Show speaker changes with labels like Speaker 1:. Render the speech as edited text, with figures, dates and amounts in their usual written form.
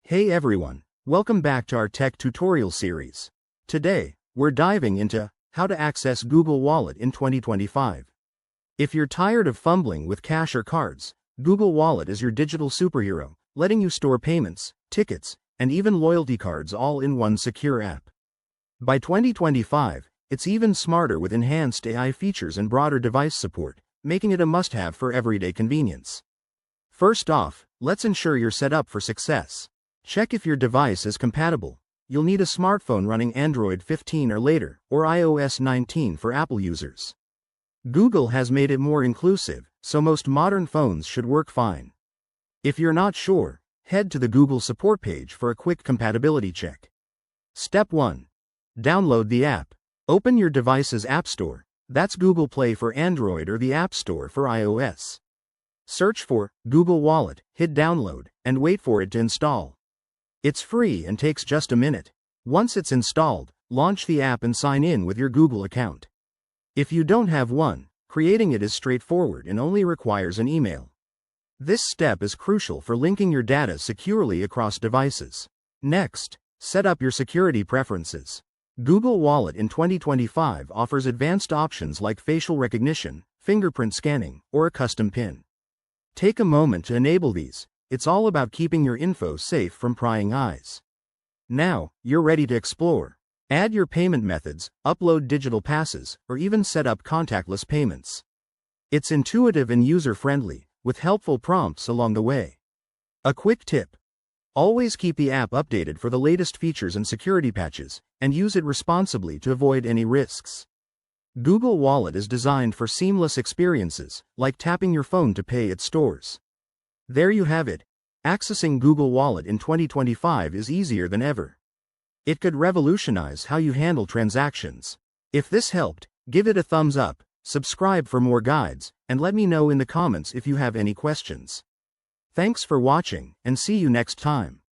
Speaker 1: Hey everyone, welcome back to our tech tutorial series. Today, we're diving into how to access Google Wallet in 2025. If you're tired of fumbling with cash or cards, Google Wallet is your digital superhero, letting you store payments, tickets, and even loyalty cards all in one secure app. By 2025, it's even smarter with enhanced AI features and broader device support, making it a must-have for everyday convenience. First off, let's ensure you're set up for success. Check if your device is compatible. You'll need a smartphone running Android 15 or later, or iOS 19 for Apple users. Google has made it more inclusive, so most modern phones should work fine. If you're not sure, head to the Google support page for a quick compatibility check. Step 1. Download the app. Open your device's App Store. That's Google Play for Android or the App Store for iOS. Search for Google Wallet, hit download, and wait for it to install. It's free and takes just a minute. Once it's installed, launch the app and sign in with your Google account. If you don't have one, creating it is straightforward and only requires an email. This step is crucial for linking your data securely across devices. Next, set up your security preferences. Google Wallet in 2025 offers advanced options like facial recognition, fingerprint scanning, or a custom PIN. Take a moment to enable these. It's all about keeping your info safe from prying eyes. Now, you're ready to explore. Add your payment methods, upload digital passes, or even set up contactless payments. It's intuitive and user-friendly, with helpful prompts along the way. A quick tip: always keep the app updated for the latest features and security patches, and use it responsibly to avoid any risks. Google Wallet is designed for seamless experiences, like tapping your phone to pay at stores. There you have it. Accessing Google Wallet in 2025 is easier than ever. It could revolutionize how you handle transactions. If this helped, give it a thumbs up, subscribe for more guides, and let me know in the comments if you have any questions. Thanks for watching, and see you next time.